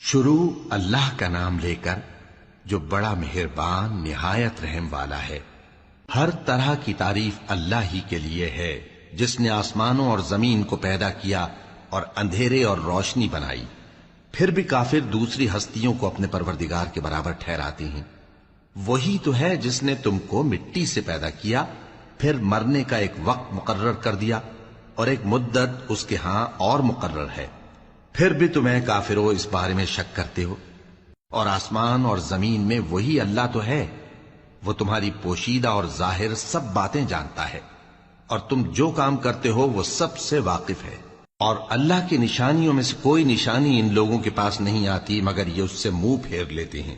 شروع اللہ کا نام لے کر جو بڑا مہربان نہایت رحم والا ہے۔ ہر طرح کی تعریف اللہ ہی کے لیے ہے جس نے آسمانوں اور زمین کو پیدا کیا اور اندھیرے اور روشنی بنائی۔ پھر بھی کافر دوسری ہستیوں کو اپنے پروردگار کے برابر ٹھہراتے ہیں۔ وہی تو ہے جس نے تم کو مٹی سے پیدا کیا، پھر مرنے کا ایک وقت مقرر کر دیا اور ایک مدت اس کے ہاں اور مقرر ہے۔ پھر بھی تمہیں کافروں اس بارے میں شک کرتے ہو، اور آسمان اور زمین میں وہی اللہ تو ہے۔ وہ تمہاری پوشیدہ اور ظاہر سب باتیں جانتا ہے، اور تم جو کام کرتے ہو وہ سب سے واقف ہے۔ اور اللہ کی نشانیوں میں سے کوئی نشانی ان لوگوں کے پاس نہیں آتی مگر یہ اس سے منہ پھیر لیتے ہیں۔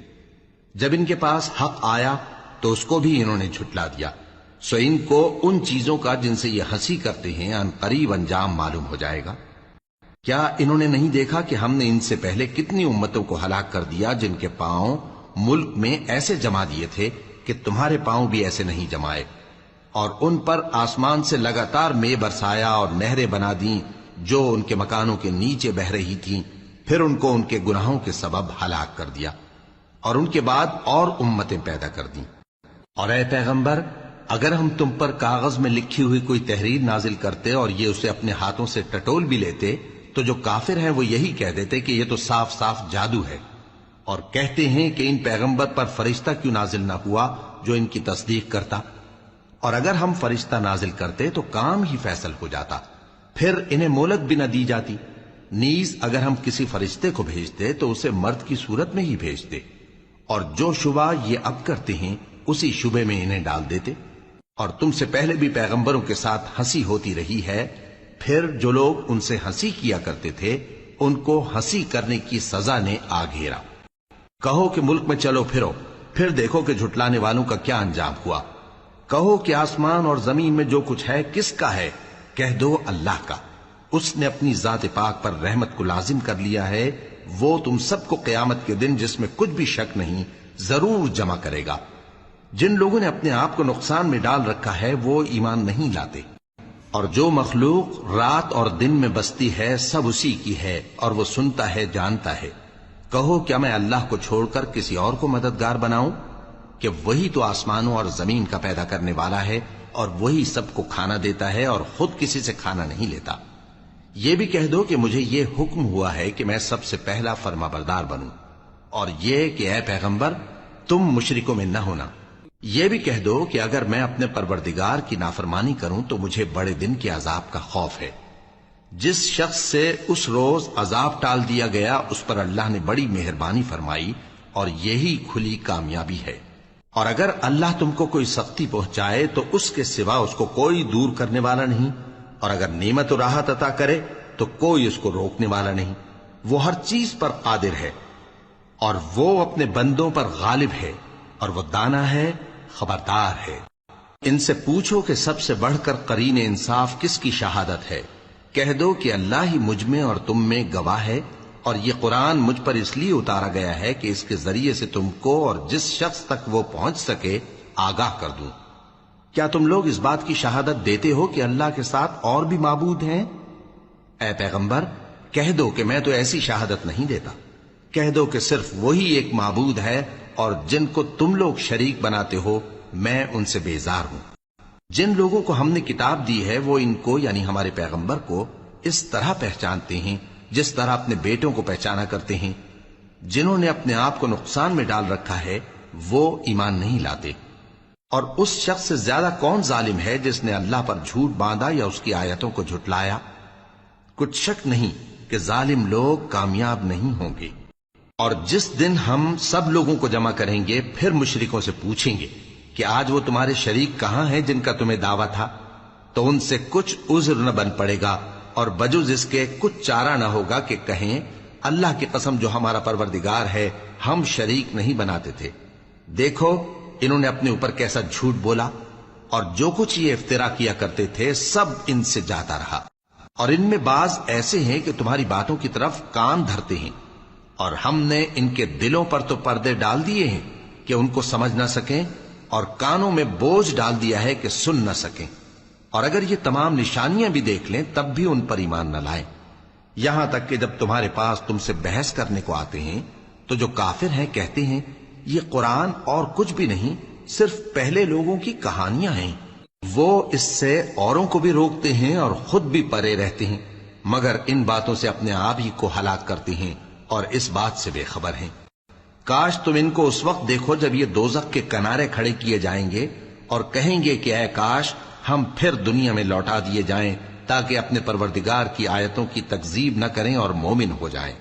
جب ان کے پاس حق آیا تو اس کو بھی انہوں نے جھٹلا دیا، سو ان کو ان چیزوں کا جن سے یہ ہنسی کرتے ہیں ان قریب انجام معلوم ہو جائے گا۔ کیا انہوں نے نہیں دیکھا کہ ہم نے ان سے پہلے کتنی امتوں کو ہلاک کر دیا جن کے پاؤں ملک میں ایسے جما دیے تھے کہ تمہارے پاؤں بھی ایسے نہیں جمائے، اور ان پر آسمان سے لگاتار مے برسایا اور نہریں بنا دیں جو ان کے مکانوں کے نیچے بہ رہی تھیں، پھر ان کو ان کے گناہوں کے سبب ہلاک کر دیا، اور ان کے بعد اور امتیں پیدا کر دیں۔ اور اے پیغمبر، اگر ہم تم پر کاغذ میں لکھی ہوئی کوئی تحریر نازل کرتے اور یہ اسے اپنے ہاتھوں سے ٹٹول بھی لیتے تو جو کافر ہیں وہ یہی کہہ دیتے کہ یہ تو صاف صاف جادو ہے، اور کہتے ہیں کہ ان پیغمبر پر فرشتہ کیوں نازل نہ ہوا جو ان کی تصدیق کرتا، اور اگر ہم فرشتہ نازل کرتے تو کام ہی فیصل ہو جاتا، پھر انہیں مہلت بھی نہ دی جاتی۔ نیز اگر ہم کسی فرشتے کو بھیجتے تو اسے مرد کی صورت میں ہی بھیجتے، اور جو شبہ یہ اب کرتے ہیں اسی شبے میں انہیں ڈال دیتے۔ اور تم سے پہلے بھی پیغمبروں کے ساتھ ہنسی ہوتی رہی ہے، پھر جو لوگ ان سے ہنسی کیا کرتے تھے ان کو ہنسی کرنے کی سزا نے آ گھیرا۔ کہو کہ ملک میں چلو پھرو، پھر دیکھو کہ جھٹلانے والوں کا کیا انجام ہوا۔ کہو کہ آسمان اور زمین میں جو کچھ ہے کس کا ہے؟ کہہ دو اللہ کا۔ اس نے اپنی ذات پاک پر رحمت کو لازم کر لیا ہے، وہ تم سب کو قیامت کے دن جس میں کچھ بھی شک نہیں ضرور جمع کرے گا۔ جن لوگوں نے اپنے آپ کو نقصان میں ڈال رکھا ہے وہ ایمان نہیں لاتے، اور جو مخلوق رات اور دن میں بستی ہے سب اسی کی ہے، اور وہ سنتا ہے جانتا ہے۔ کہو کیا میں اللہ کو چھوڑ کر کسی اور کو مددگار بناؤں؟ کہ وہی تو آسمانوں اور زمین کا پیدا کرنے والا ہے، اور وہی سب کو کھانا دیتا ہے اور خود کسی سے کھانا نہیں لیتا۔ یہ بھی کہہ دو کہ مجھے یہ حکم ہوا ہے کہ میں سب سے پہلا فرما بردار بنوں، اور یہ کہ اے پیغمبر تم مشرکوں میں نہ ہونا۔ یہ بھی کہہ دو کہ اگر میں اپنے پروردگار کی نافرمانی کروں تو مجھے بڑے دن کے عذاب کا خوف ہے۔ جس شخص سے اس روز عذاب ٹال دیا گیا اس پر اللہ نے بڑی مہربانی فرمائی، اور یہی کھلی کامیابی ہے۔ اور اگر اللہ تم کو کوئی سختی پہنچائے تو اس کے سوا اس کو کوئی دور کرنے والا نہیں، اور اگر نعمت و راحت عطا کرے تو کوئی اس کو روکنے والا نہیں۔ وہ ہر چیز پر قادر ہے، اور وہ اپنے بندوں پر غالب ہے، اور وہ دانا ہے، خبردار ہے۔ ان سے پوچھو کہ سب سے بڑھ کر قرین انصاف کس کی شہادت ہے؟ کہہ دو کہ اللہ ہی مجھ میں اور تم میں گواہ ہے، اور یہ قرآن مجھ پر اس لیے اتارا گیا ہے کہ اس کے ذریعے سے تم کو اور جس شخص تک وہ پہنچ سکے آگاہ کر دوں۔ کیا تم لوگ اس بات کی شہادت دیتے ہو کہ اللہ کے ساتھ اور بھی معبود ہیں؟ اے پیغمبر کہہ دو کہ میں تو ایسی شہادت نہیں دیتا۔ کہہ دو کہ صرف وہی ایک معبود ہے، اور جن کو تم لوگ شریک بناتے ہو میں ان سے بیزار ہوں۔ جن لوگوں کو ہم نے کتاب دی ہے وہ ان کو یعنی ہمارے پیغمبر کو اس طرح پہچانتے ہیں جس طرح اپنے بیٹوں کو پہچانا کرتے ہیں۔ جنہوں نے اپنے آپ کو نقصان میں ڈال رکھا ہے وہ ایمان نہیں لاتے۔ اور اس شخص سے زیادہ کون ظالم ہے جس نے اللہ پر جھوٹ باندھا یا اس کی آیتوں کو جھٹلایا؟ کچھ شک نہیں کہ ظالم لوگ کامیاب نہیں ہوں گے۔ اور جس دن ہم سب لوگوں کو جمع کریں گے پھر مشرکوں سے پوچھیں گے کہ آج وہ تمہارے شریک کہاں ہیں جن کا تمہیں دعویٰ تھا؟ تو ان سے کچھ عذر نہ بن پڑے گا، اور بجز اس کے کچھ چارہ نہ ہوگا کہ کہیں اللہ کی قسم جو ہمارا پروردگار ہے ہم شریک نہیں بناتے تھے۔ دیکھو انہوں نے اپنے اوپر کیسا جھوٹ بولا، اور جو کچھ یہ افترا کیا کرتے تھے سب ان سے جاتا رہا۔ اور ان میں بعض ایسے ہیں کہ تمہاری باتوں کی طرف کان دھرتے ہیں، اور ہم نے ان کے دلوں پر تو پردے ڈال دیے ہیں کہ ان کو سمجھ نہ سکیں، اور کانوں میں بوجھ ڈال دیا ہے کہ سن نہ سکیں، اور اگر یہ تمام نشانیاں بھی دیکھ لیں تب بھی ان پر ایمان نہ لائیں۔ یہاں تک کہ جب تمہارے پاس تم سے بحث کرنے کو آتے ہیں تو جو کافر ہیں کہتے ہیں یہ قرآن اور کچھ بھی نہیں، صرف پہلے لوگوں کی کہانیاں ہیں۔ وہ اس سے اوروں کو بھی روکتے ہیں اور خود بھی پرے رہتے ہیں، مگر ان باتوں سے اپنے آپ ہی کو ہلاک کرتے ہیں اور اس بات سے بے خبر ہیں۔ کاش تم ان کو اس وقت دیکھو جب یہ دوزخ کے کنارے کھڑے کیے جائیں گے اور کہیں گے کہ اے کاش ہم پھر دنیا میں لوٹا دیے جائیں تاکہ اپنے پروردگار کی آیتوں کی تکذیب نہ کریں اور مومن ہو جائیں۔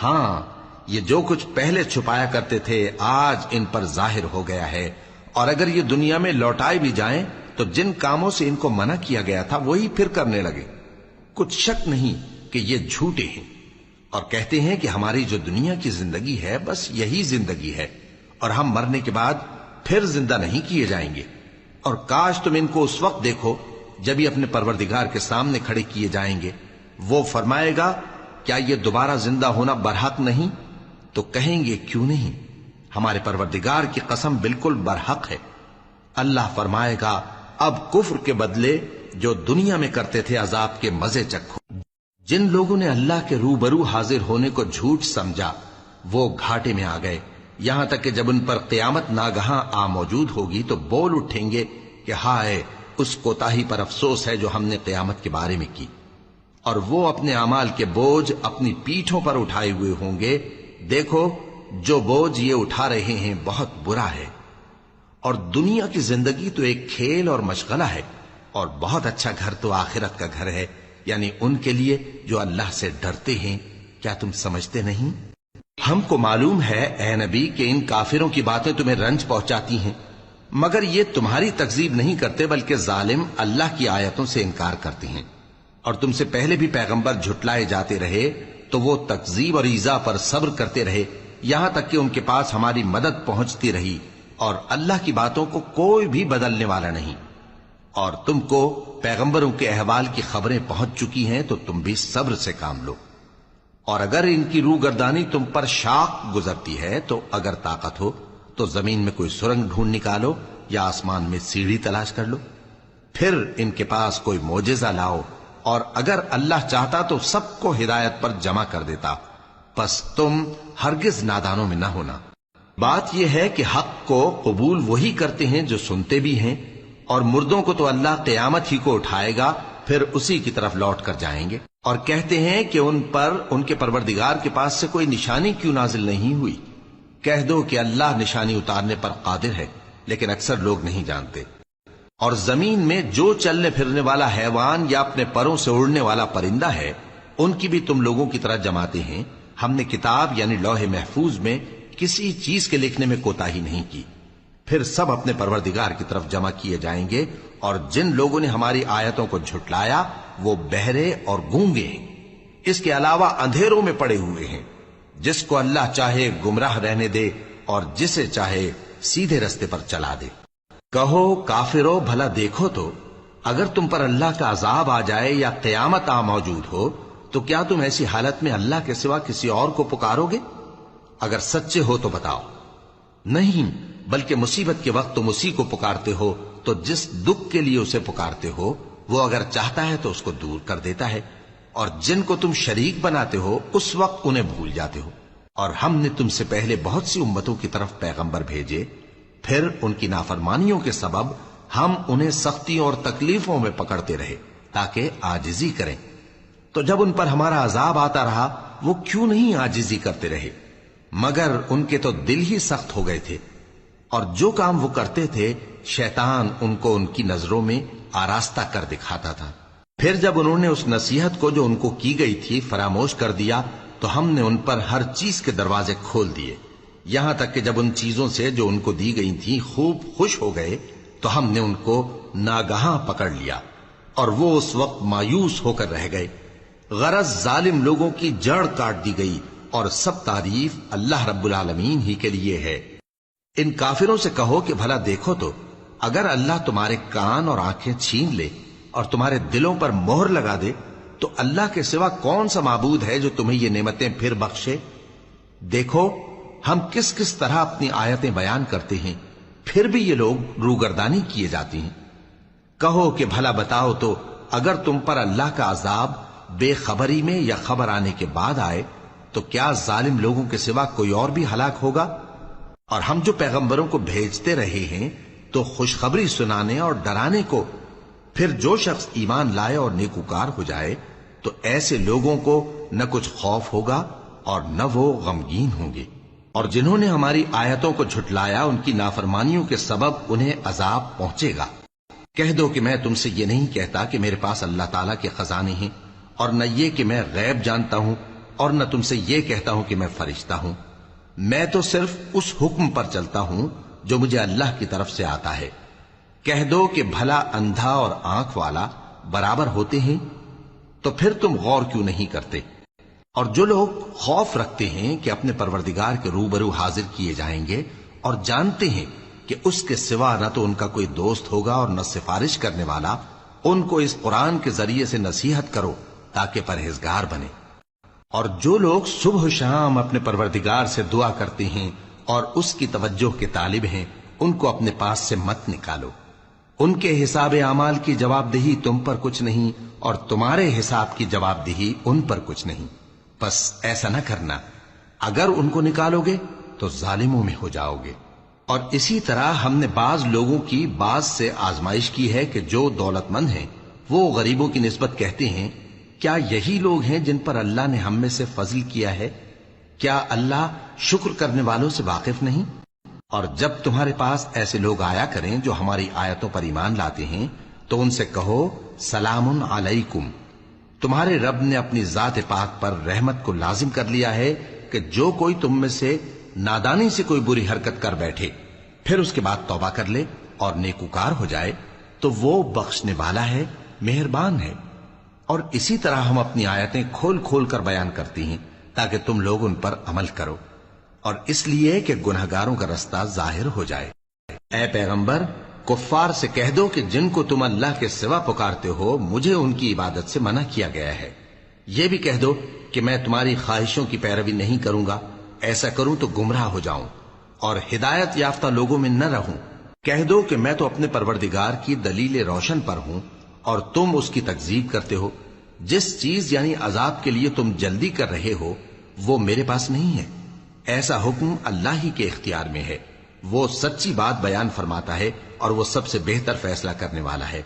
ہاں، یہ جو کچھ پہلے چھپایا کرتے تھے آج ان پر ظاہر ہو گیا ہے، اور اگر یہ دنیا میں لوٹائے بھی جائیں تو جن کاموں سے ان کو منع کیا گیا تھا وہی پھر کرنے لگے۔ کچھ شک نہیں کہ یہ جھوٹے ہیں، اور کہتے ہیں کہ ہماری جو دنیا کی زندگی ہے بس یہی زندگی ہے اور ہم مرنے کے بعد پھر زندہ نہیں کیے جائیں گے۔ اور کاش تم ان کو اس وقت دیکھو جب یہ اپنے پروردگار کے سامنے کھڑے کیے جائیں گے، وہ فرمائے گا کیا یہ دوبارہ زندہ ہونا برحق نہیں؟ تو کہیں گے کیوں نہیں، ہمارے پروردگار کی قسم بالکل برحق ہے۔ اللہ فرمائے گا اب کفر کے بدلے جو دنیا میں کرتے تھے عذاب کے مزے چکھو۔ جن لوگوں نے اللہ کے روبرو حاضر ہونے کو جھوٹ سمجھا وہ گھاٹے میں آ گئے، یہاں تک کہ جب ان پر قیامت ناگہاں آ موجود ہوگی تو بول اٹھیں گے کہ ہائے اس کوتاہی پر افسوس ہے جو ہم نے قیامت کے بارے میں کی، اور وہ اپنے اعمال کے بوجھ اپنی پیٹھوں پر اٹھائے ہوئے ہوں گے۔ دیکھو جو بوجھ یہ اٹھا رہے ہیں بہت برا ہے، اور دنیا کی زندگی تو ایک کھیل اور مشغلہ ہے، اور بہت اچھا گھر تو آخرت کا گھر ہے، یعنی ان کے لیے جو اللہ سے ڈرتے ہیں۔ کیا تم سمجھتے نہیں؟ ہم کو معلوم ہے اے نبی کہ ان کافروں کی باتیں تمہیں رنج پہنچاتی ہیں، مگر یہ تمہاری تکذیب نہیں کرتے بلکہ ظالم اللہ کی آیتوں سے انکار کرتے ہیں، اور تم سے پہلے بھی پیغمبر جھٹلائے جاتے رہے تو وہ تکذیب اور ایذا پر صبر کرتے رہے، یہاں تک کہ ان کے پاس ہماری مدد پہنچتی رہی، اور اللہ کی باتوں کو کوئی بھی بدلنے والا نہیں۔ اور تم کو پیغمبروں کے احوال کی خبریں پہنچ چکی ہیں تو تم بھی صبر سے کام لو، اور اگر ان کی روگردانی تم پر شاق گزرتی ہے تو اگر طاقت ہو تو زمین میں کوئی سرنگ ڈھونڈ نکالو یا آسمان میں سیڑھی تلاش کر لو، پھر ان کے پاس کوئی معجزہ لاؤ، اور اگر اللہ چاہتا تو سب کو ہدایت پر جمع کر دیتا، پس تم ہرگز نادانوں میں نہ ہونا۔ بات یہ ہے کہ حق کو قبول وہی کرتے ہیں جو سنتے بھی ہیں، اور مردوں کو تو اللہ قیامت ہی کو اٹھائے گا، پھر اسی کی طرف لوٹ کر جائیں گے، اور کہتے ہیں کہ ان پر ان کے پروردگار کے پاس سے کوئی نشانی کیوں نازل نہیں ہوئی۔ کہہ دو کہ اللہ نشانی اتارنے پر قادر ہے، لیکن اکثر لوگ نہیں جانتے۔ اور زمین میں جو چلنے پھرنے والا حیوان یا اپنے پروں سے اڑنے والا پرندہ ہے ان کی بھی تم لوگوں کی طرح جماتے ہیں۔ ہم نے کتاب یعنی لوح محفوظ میں کسی چیز کے لکھنے میں کوتاہی نہیں کی، پھر سب اپنے پروردگار کی طرف جمع کیے جائیں گے، اور جن لوگوں نے ہماری آیتوں کو جھٹلایا وہ بہرے اور گونگے ہیں، اس کے علاوہ اندھیروں میں پڑے ہوئے ہیں۔ جس کو اللہ چاہے گمراہ رہنے دے اور جسے چاہے سیدھے رستے پر چلا دے۔ کہو کافرو بھلا دیکھو تو اگر تم پر اللہ کا عذاب آ جائے یا قیامت آ موجود ہو تو کیا تم ایسی حالت میں اللہ کے سوا کسی اور کو پکارو گے؟ اگر سچے ہو تو بتاؤ۔ نہیں، بلکہ مصیبت کے وقت تم اسی کو پکارتے ہو، تو جس دکھ کے لیے اسے پکارتے ہو وہ اگر چاہتا ہے تو اس کو دور کر دیتا ہے، اور جن کو تم شریک بناتے ہو اس وقت انہیں بھول جاتے ہو۔ اور ہم نے تم سے پہلے بہت سی امتوں کی طرف پیغمبر بھیجے، پھر ان کی نافرمانیوں کے سبب ہم انہیں سختیوں اور تکلیفوں میں پکڑتے رہے تاکہ عاجزی کریں، تو جب ان پر ہمارا عذاب آتا رہا وہ کیوں نہیں عاجزی کرتے رہے، مگر ان کے تو دل ہی سخت ہو گئے تھے، اور جو کام وہ کرتے تھے شیطان ان کو ان کی نظروں میں آراستہ کر دکھاتا تھا۔ پھر جب انہوں نے اس نصیحت کو جو ان کو کی گئی تھی فراموش کر دیا تو ہم نے ان پر ہر چیز کے دروازے کھول دیے، یہاں تک کہ جب ان چیزوں سے جو ان کو دی گئی تھی خوب خوش ہو گئے تو ہم نے ان کو ناگہاں پکڑ لیا، اور وہ اس وقت مایوس ہو کر رہ گئے۔ غرض ظالم لوگوں کی جڑ کاٹ دی گئی، اور سب تعریف اللہ رب العالمین ہی کے لیے ہے۔ ان کافروں سے کہو کہ بھلا دیکھو تو اگر اللہ تمہارے کان اور آنکھیں چھین لے اور تمہارے دلوں پر مہر لگا دے تو اللہ کے سوا کون سا معبود ہے جو تمہیں یہ نعمتیں پھر بخشے؟ دیکھو ہم کس کس طرح اپنی آیتیں بیان کرتے ہیں، پھر بھی یہ لوگ روگردانی کیے جاتی ہیں۔ کہو کہ بھلا بتاؤ تو اگر تم پر اللہ کا عذاب بے خبری میں یا خبر آنے کے بعد آئے تو کیا ظالم لوگوں کے سوا کوئی اور بھی ہلاک ہوگا؟ اور ہم جو پیغمبروں کو بھیجتے رہے ہیں تو خوشخبری سنانے اور ڈرانے کو، پھر جو شخص ایمان لائے اور نیکوکار ہو جائے تو ایسے لوگوں کو نہ کچھ خوف ہوگا اور نہ وہ غمگین ہوں گے۔ اور جنہوں نے ہماری آیتوں کو جھٹلایا ان کی نافرمانیوں کے سبب انہیں عذاب پہنچے گا۔ کہہ دو کہ میں تم سے یہ نہیں کہتا کہ میرے پاس اللہ تعالیٰ کے خزانے ہیں، اور نہ یہ کہ میں غیب جانتا ہوں، اور نہ تم سے یہ کہتا ہوں کہ میں فرشتہ ہوں۔ میں تو صرف اس حکم پر چلتا ہوں جو مجھے اللہ کی طرف سے آتا ہے۔ کہہ دو کہ بھلا اندھا اور آنکھ والا برابر ہوتے ہیں؟ تو پھر تم غور کیوں نہیں کرتے؟ اور جو لوگ خوف رکھتے ہیں کہ اپنے پروردگار کے روبرو حاضر کیے جائیں گے اور جانتے ہیں کہ اس کے سوا نہ تو ان کا کوئی دوست ہوگا اور نہ سفارش کرنے والا، ان کو اس قرآن کے ذریعے سے نصیحت کرو تاکہ پرہیزگار بنے۔ اور جو لوگ صبح و شام اپنے پروردگار سے دعا کرتے ہیں اور اس کی توجہ کے طالب ہیں، ان کو اپنے پاس سے مت نکالو۔ ان کے حساب اعمال کی جواب دہی تم پر کچھ نہیں، اور تمہارے حساب کی جواب دہی ان پر کچھ نہیں۔ بس ایسا نہ کرنا، اگر ان کو نکالو گے تو ظالموں میں ہو جاؤ گے۔ اور اسی طرح ہم نے بعض لوگوں کی بعض سے آزمائش کی ہے کہ جو دولت مند ہیں وہ غریبوں کی نسبت کہتے ہیں کیا یہی لوگ ہیں جن پر اللہ نے ہم میں سے فضل کیا ہے؟ کیا اللہ شکر کرنے والوں سے واقف نہیں؟ اور جب تمہارے پاس ایسے لوگ آیا کریں جو ہماری آیتوں پر ایمان لاتے ہیں تو ان سے کہو سلام علیکم، تمہارے رب نے اپنی ذات پاک پر رحمت کو لازم کر لیا ہے کہ جو کوئی تم میں سے نادانی سے کوئی بری حرکت کر بیٹھے پھر اس کے بعد توبہ کر لے اور نیکوکار ہو جائے تو وہ بخشنے والا ہے، مہربان ہے۔ اور اسی طرح ہم اپنی آیتیں کھول کھول کر بیان کرتی ہیں تاکہ تم لوگ ان پر عمل کرو، اور اس لیے کہ گنہگاروں کا رستہ ظاہر ہو جائے۔ اے پیغمبر، کفار سے کہہ دو کہ جن کو تم اللہ کے سوا پکارتے ہو مجھے ان کی عبادت سے منع کیا گیا ہے۔ یہ بھی کہہ دو کہ میں تمہاری خواہشوں کی پیروی نہیں کروں گا، ایسا کروں تو گمراہ ہو جاؤں اور ہدایت یافتہ لوگوں میں نہ رہوں۔ کہہ دو کہ میں تو اپنے پروردگار کی دلیل روشن پر ہوں اور تم اس کی تکذیب کرتے ہو۔ جس چیز یعنی عذاب کے لیے تم جلدی کر رہے ہو وہ میرے پاس نہیں ہے، ایسا حکم اللہ ہی کے اختیار میں ہے۔ وہ سچی بات بیان فرماتا ہے اور وہ سب سے بہتر فیصلہ کرنے والا ہے۔